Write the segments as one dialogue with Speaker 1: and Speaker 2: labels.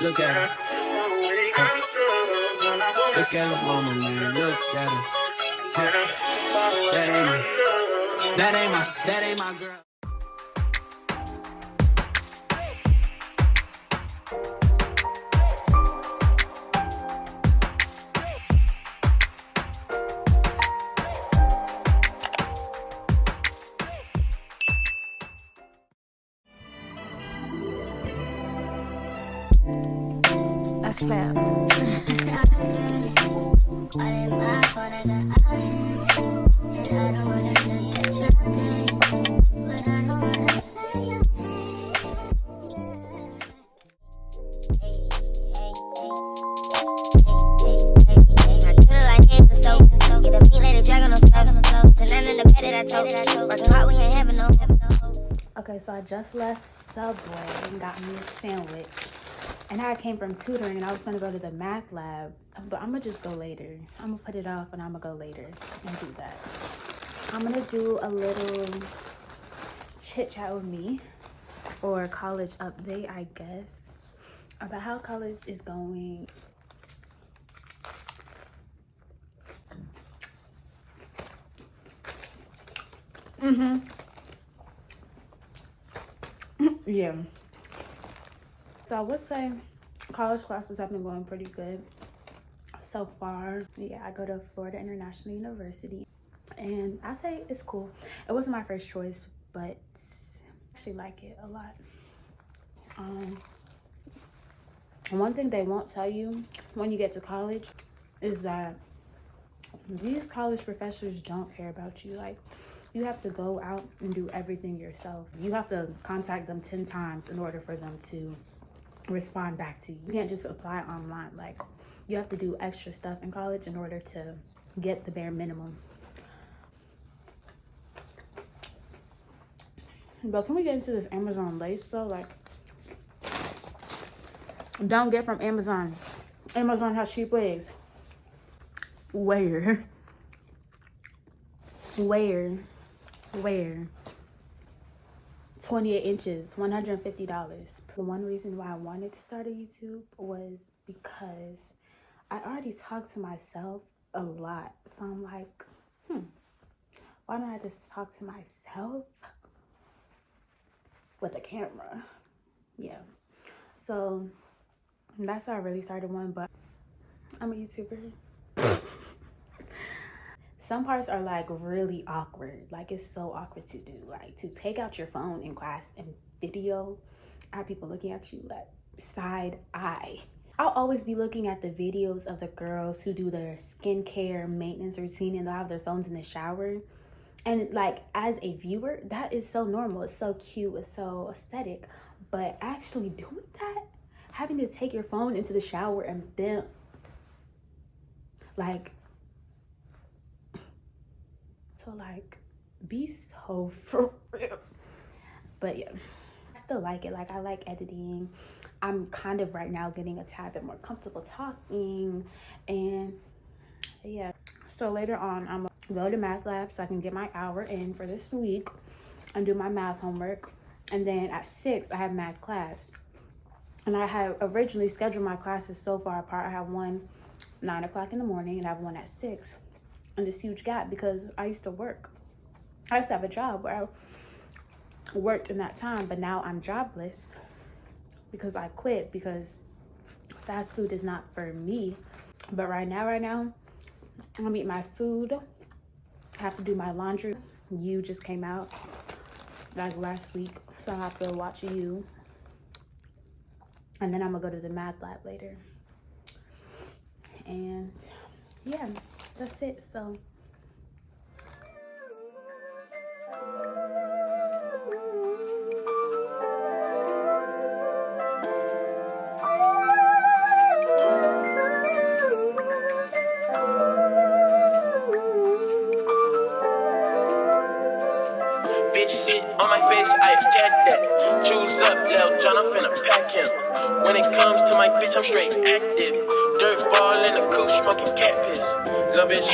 Speaker 1: Look at her. Look at the mama, man. Look at her. That ain't my girl.
Speaker 2: Claps. Okay, so I just left Subway and got me a sandwich. And I came from tutoring and I was gonna go to the math lab, but I'm gonna just go later. I'm gonna put it off and I'm gonna go later and do that. I'm gonna do a little chit chat with me, or college update, I guess, about how college is going. Yeah. So I would say college classes have been going pretty good so far. Yeah, I go to Florida International University and I say it's cool. It wasn't my first choice, but I actually like it a lot. One thing they won't tell you when you get to college is that these college professors don't care about you. Like, you have to go out and do everything yourself. You have to contact them 10 times in order for them to respond back to you. You can't just apply online. Like, you have to do extra stuff in college in order to get the bare minimum. But can we get into this Amazon lace though? Like, don't get from Amazon. Amazon has cheap ways. Where? 28 inches, $150. The one reason why I wanted to start a YouTube was because I already talk to myself a lot. So I'm like, why don't I just talk to myself with a camera? Yeah. So that's how I really started one, but I'm a YouTuber. Some parts are like really awkward. Like, it's so awkward to do. Like, to take out your phone in class and video, I have people looking at you like side eye. I'll always be looking at the videos of the girls who do their skincare maintenance routine and they'll have their phones in the shower. And like, as a viewer, that is so normal. It's so cute. It's so aesthetic. But actually doing that, having to take your phone into the shower and then like be so for real. But yeah, I still like it. Like, I like editing. I'm kind of right now getting a tad bit more comfortable talking, and yeah. So later on, I'm gonna go to math lab so I can get my hour in for this week and do my math homework. And then at 6 I have math class, and I have originally scheduled my classes so far apart. I have one 9 o'clock in the morning and I have one at 6. And this huge gap because I used to work. I used to have a job where I worked in that time, but now I'm jobless because I quit because fast food is not for me. But right now, I'm gonna eat my food. I have to do my laundry. You just came out like last week, so I have to watch you. And then I'm gonna go to the math lab later. And yeah, that's it. So
Speaker 3: bitch shit on my face, I get that. Juice up, Lil John, I'm finna pack him. When it comes to my bitch, I'm straight active. Dirt ball in the coupe, smoking cat piss. Lil bitch,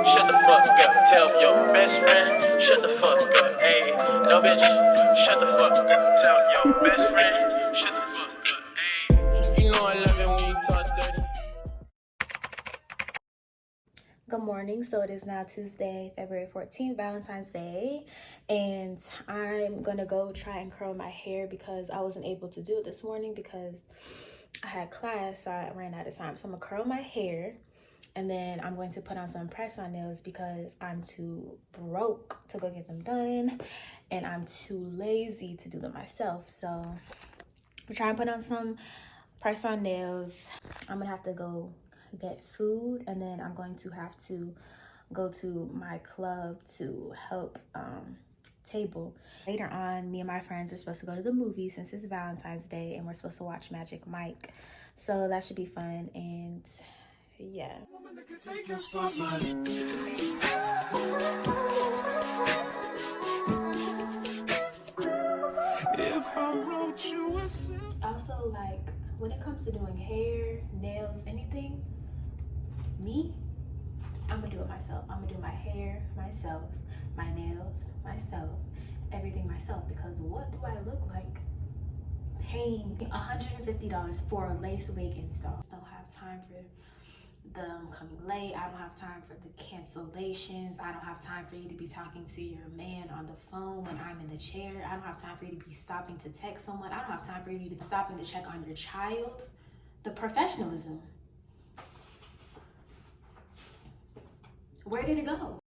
Speaker 3: shut the fuck up. Tell your best friend, shut the fuck up. Ayy, lil bitch, shut the fuck up. Tell your best friend, shut the fuck up. Ayy, you know I
Speaker 2: morning. So it is now Tuesday, February 14th, Valentine's Day, and I'm gonna go try and curl my hair because I wasn't able to do it this morning because I had class, so I ran out of time. So I'm gonna curl my hair, and then I'm going to put on some press-on nails because I'm too broke to go get them done, and I'm too lazy to do them myself. So I'm trying to put on some press-on nails. I'm gonna have to go get food, and then I'm going to have to go to my club to help table. Later on, me and my friends are supposed to go to the movie since it's Valentine's Day, and we're supposed to watch Magic Mike, so that should be fun. And yeah, also, like, when it comes to doing hair, nails, anything, I'm gonna do it myself. I'm gonna do my hair myself, my nails myself, everything myself, because what do I look like paying $150 for a lace wig install? I don't have time for them coming late. I don't have time for the cancellations. I don't have time for you to be talking to your man on the phone when I'm in the chair. I don't have time for you to be stopping to text someone. I don't have time for you to be stopping to check on your child. The professionalism. Where did it go?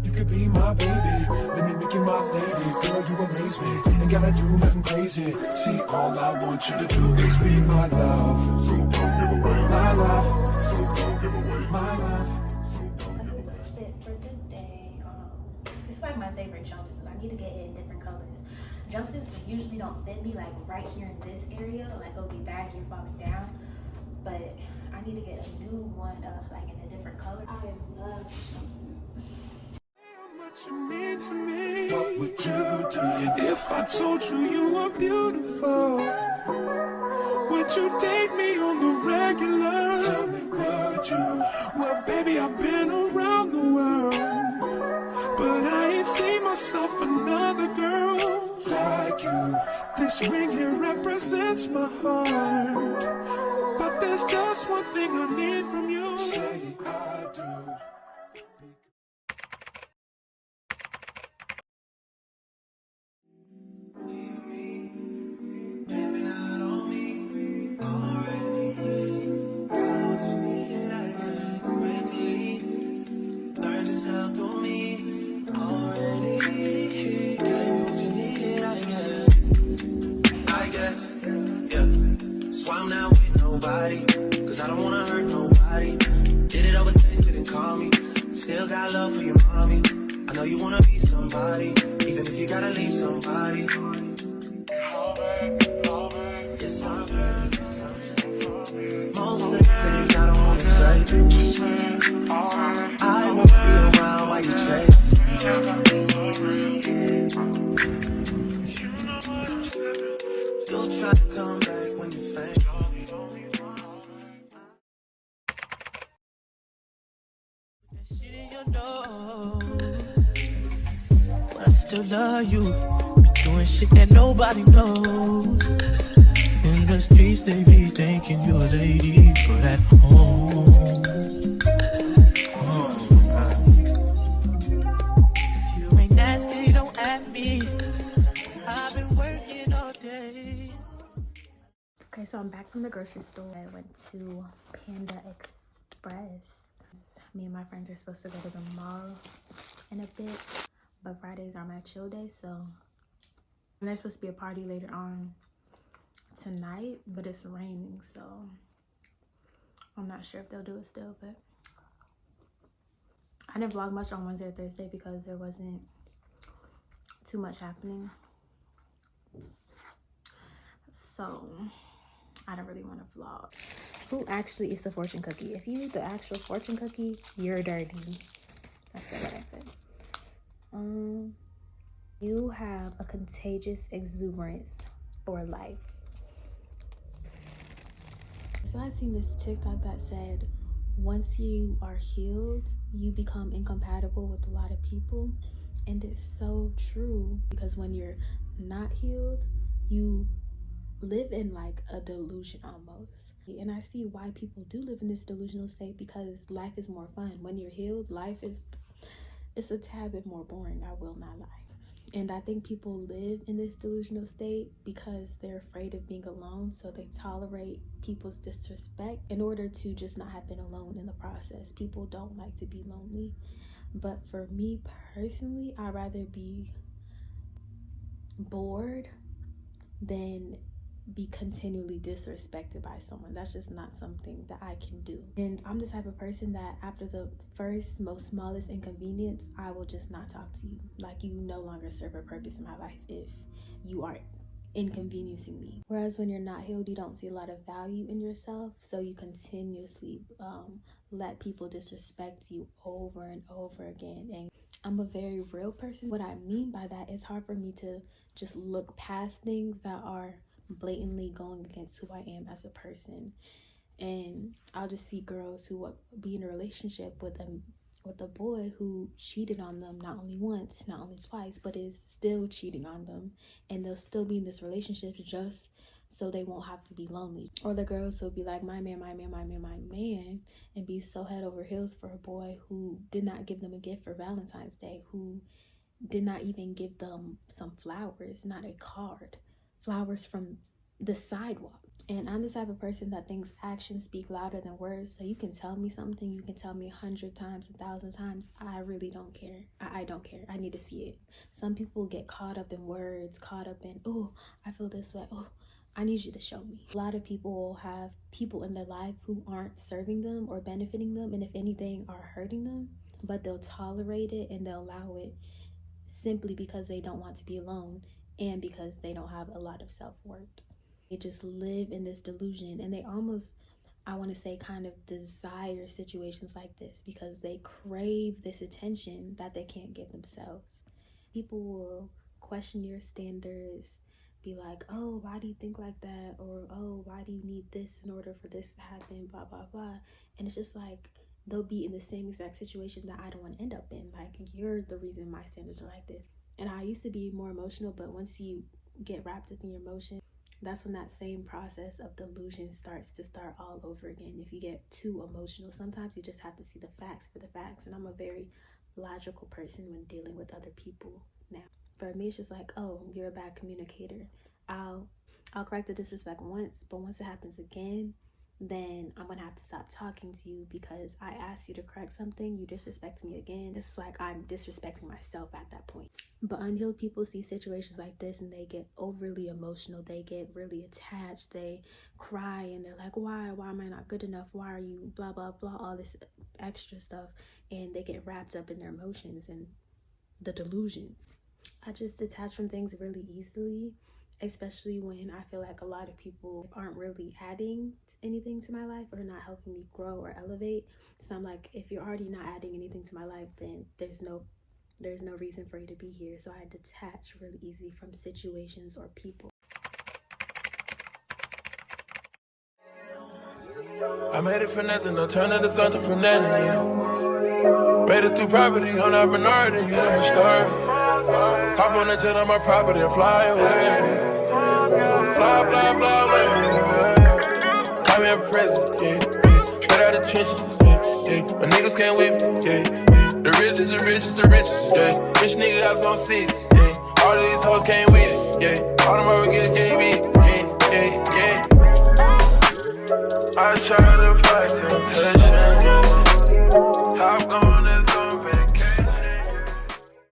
Speaker 4: You could be my baby, let me make you my lady. Girl, you amaze me, ain't gotta do nothing crazy. See, all I want you to do is be my love. So don't give away my love. So don't give away my love. So don't give away.
Speaker 2: That's it for today. This is like my favorite jumpsuit. I need to get it in different colors. Jumpsuits usually don't fit me like right here in this area, like it'll be back, you're falling down. But I need to get a new one, like in a different color. I love jumpsuit.
Speaker 4: You mean to me, what would you do if I told you you were beautiful? Would you date me on the regular? Tell me, would you? Well, baby, I've been around the world, but I ain't seen myself another girl like you. This ring here represents my heart, but there's just one thing I need from you. Say I do.
Speaker 3: Cause I don't wanna hurt nobody. Did it over text, didn't call me. Still got love for your mommy. I know you wanna be somebody, even if you gotta leave somebody. Yes, I'm hurt. Most of the things I don't wanna say. I won't be around while you chase. You'll try to come back when you faint. Shit in your nose, but I still love you. Be doing shit that nobody knows. In the streets they be thinking you're a lady, but at home, if you ain't nasty, don't at me. I've been working all day.
Speaker 2: Okay, so I'm back from the grocery store. I went to Panda Express. Me and my friends are supposed to go to the mall in a bit, but Fridays are my chill day, so and there's supposed to be a party later on tonight, but it's raining, so I'm not sure if they'll do it still. But I didn't vlog much on Wednesday or Thursday because there wasn't too much happening, so I don't really want to vlog. Who actually eats the fortune cookie? If you eat the actual fortune cookie, you're dirty. That's what I said. You have a contagious exuberance for life. So I seen this TikTok that said, once you are healed, you become incompatible with a lot of people. And it's so true, because when you're not healed, you live in like a delusion almost. And I see why people do live in this delusional state, because life is more fun. When you're healed, it's a tad bit more boring, I will not lie. And I think people live in this delusional state because they're afraid of being alone, so they tolerate people's disrespect in order to just not have been alone in the process. People don't like to be lonely. But for me personally, I'd rather be bored than be continually disrespected by someone. That's just not something that I can do. And I'm the type of person that after the first most smallest inconvenience, I will just not talk to you. Like, you no longer serve a purpose in my life if you are inconveniencing me. Whereas when you're not healed, you don't see a lot of value in yourself, so you continuously let people disrespect you over and over again. And I'm a very real person. What I mean by that, it's hard for me to just look past things that are blatantly going against who I am as a person. And I'll just see girls who will be in a relationship with a boy who cheated on them not only once, not only twice, but is still cheating on them, and they'll still be in this relationship just so they won't have to be lonely. Or the girls who'll be like, my man, and be so head over heels for a boy who did not give them a gift for Valentine's Day, who did not even give them some flowers, not a card, flowers from the sidewalk. And I'm the type of person that thinks actions speak louder than words. So you can tell me something, you can tell me 100 times, 1,000 times, I really don't care. I don't care. I need to see it. Some people get caught up in words, caught up in, oh, I feel this way. Oh, I need you to show me. A lot of people have people in their life who aren't serving them or benefiting them, and if anything, are hurting them, but they'll tolerate it and they'll allow it simply because they don't want to be alone and because they don't have a lot of self-worth. They just live in this delusion, and they almost, I want to say, kind of desire situations like this because they crave this attention that they can't give themselves. People will question your standards, be like, oh, why do you think like that? Or, oh, why do you need this in order for this to happen? Blah, blah, blah. And it's just like, they'll be in the same exact situation that I don't want to end up in. Like, you're the reason my standards are like this. And I used to be more emotional, but once you get wrapped up in your emotions, that's when that same process of delusion starts all over again. If you get too emotional, sometimes you just have to see the facts for the facts. And I'm a very logical person when dealing with other people now. For me, it's just like, oh, you're a bad communicator. I'll correct the disrespect once, but once it happens again, then I'm gonna have to stop talking to you because I asked you to correct something, you disrespect me again. It's like I'm disrespecting myself at that point. But unhealed people see situations like this and they get overly emotional, they get really attached, they cry, and they're like, why am I not good enough? Why are you blah, blah, blah, all this extra stuff. And they get wrapped up in their emotions and the delusions. I just detach from things really easily, especially when I feel like a lot of people aren't really adding anything to my life or not helping me grow or elevate. So I'm like, if you're already not adding anything to my life, then there's no reason for you to be here. So I detach really easily from situations or people.
Speaker 3: I made it for nothing, I'll turn into something from nothing, yeah. Made it through property on our minority, you know my story. Hop on the jet on my property and fly away. Fly away. Call me a president, yeah. Straight out the trenches, yeah. My niggas can't whip me, yeah. The richest, yeah. Rich nigga hops on six, yeah. All of these hoes came with it, yeah. All them over get a JB, yeah. I try to fight temptation. Top gun.